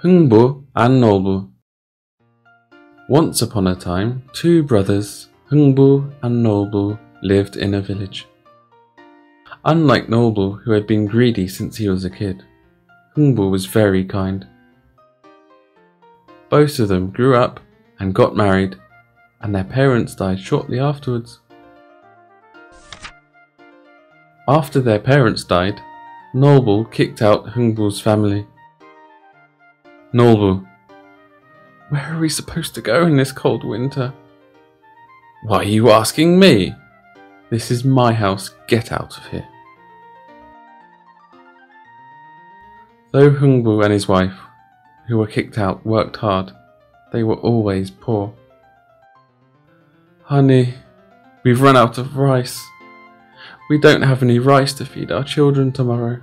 Heungbu and Nolbu. Once upon a time, two brothers, Heungbu and Nolbu, lived in a village. Unlike Nolbu, who had been greedy since he was a kid, Heungbu was very kind. Both of them grew up and got married, and their parents died shortly afterwards. After their parents died, Nolbu kicked out Heungbu's family. Nolbu: "Where are we supposed to go in this cold winter?" "Why are you asking me? This is my house, get out of here." Though Heungbu and his wife, who were kicked out, worked hard, they were always poor. "Honey, we've run out of rice. We don't have any rice to feed our children tomorrow.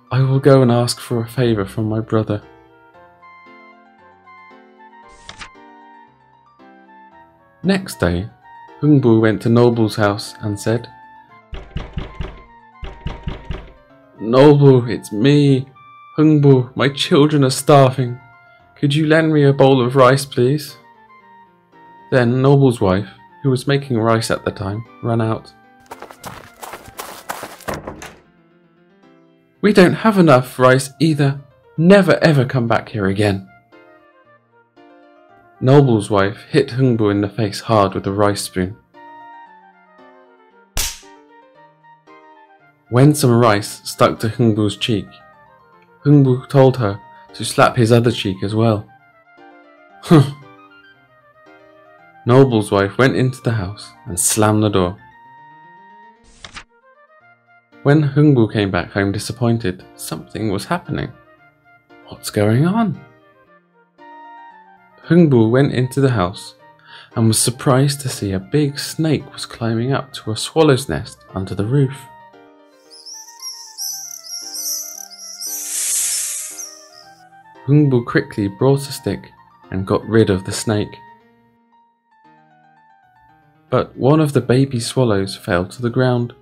I will go and ask for a favor from my brother." Next day, Heungbu went to Nolbu's house and said, "Nolbu, it's me. Heungbu, my children are starving. Could you lend me a bowl of rice, please?" Then Nolbu's wife, who was making rice at the time, ran out. "We don't have enough rice either. Never ever come back here again." Nolbu's wife hit Heungbu in the face hard with a rice spoon. When some rice stuck to Heungbu's cheek, Heungbu told her to slap his other cheek as well. Nolbu's wife went into the house and slammed the door. When Heungbu came back home disappointed, something was happening. What's going on? Heungbu went into the house and was surprised to see a big snake was climbing up to a swallow's nest under the roof. Heungbu quickly brought a stick and got rid of the snake. But one of the baby swallows fell to the ground.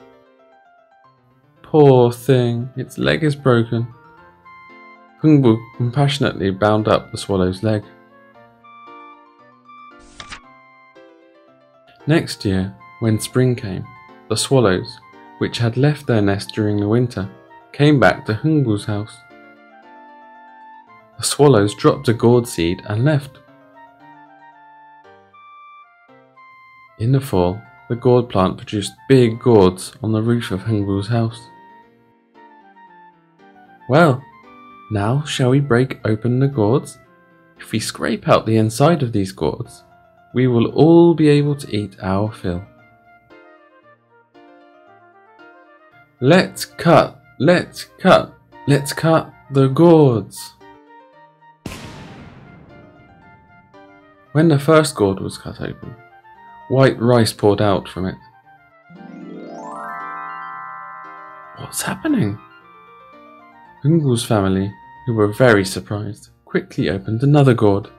Poor thing, its leg is broken. Heungbu compassionately bound up the swallow's leg. Next year, when spring came, the swallows, which had left their nest during the winter, came back to Heungbu's house. The swallows dropped a gourd seed and left. In the fall, the gourd plant produced big gourds on the roof of Heungbu's house. "Well, now shall we break open the gourds? If we scrape out the inside of these gourds, we will all be able to eat our fill." Let's cut the gourds." When the first gourd was cut open, white rice poured out from it. What's happening? Heungbu's family, who were very surprised, quickly opened another gourd.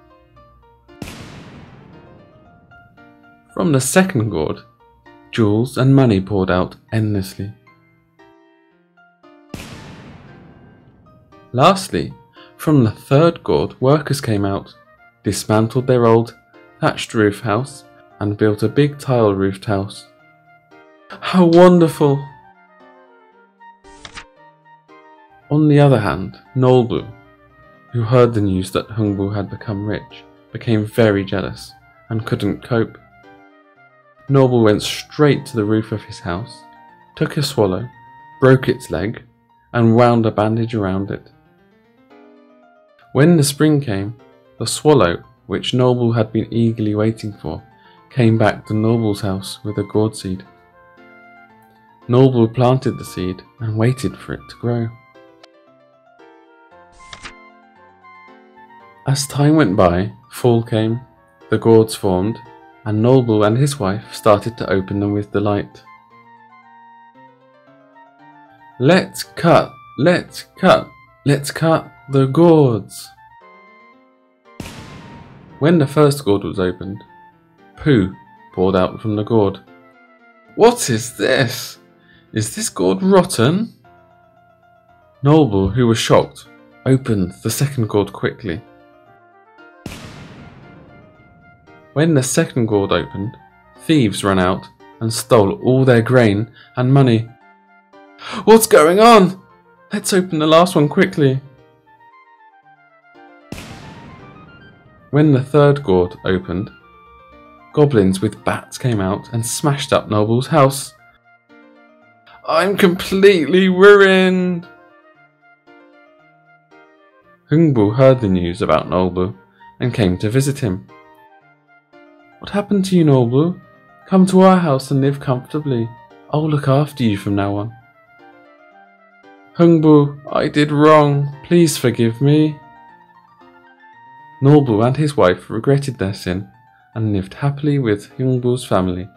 From the second gourd, jewels and money poured out endlessly. Lastly, from the third gourd, workers came out, dismantled their old thatched roof house and built a big tile-roofed house. How wonderful! On the other hand, Nolbu, who heard the news that Heungbu had become rich, became very jealous and couldn't cope. Nolbu went straight to the roof of his house, took a swallow, broke its leg, and wound a bandage around it. When the spring came, the swallow, which Nolbu had been eagerly waiting for, came back to Nolbu's house with a gourd seed. Nolbu planted the seed and waited for it to grow. As time went by, fall came, the gourds formed, and Nolbu and his wife started to open them with delight. Let's cut the gourds. When the first gourd was opened, poo poured out from the gourd. What is this? Is this gourd rotten? Nolbu, who was shocked, opened the second gourd quickly. When the second gourd opened, thieves ran out and stole all their grain and money. What's going on? Let's open the last one quickly. When the third gourd opened, goblins with bats came out and smashed up Nolbu's house. I'm completely ruined! Heungbu heard the news about Nolbu and came to visit him. What happened to you, Nolbu? Come to our house and live comfortably. I'll look after you from now on. Heungbu, I did wrong. Please forgive me. Nolbu and his wife regretted their sin and lived happily with Heungbu's family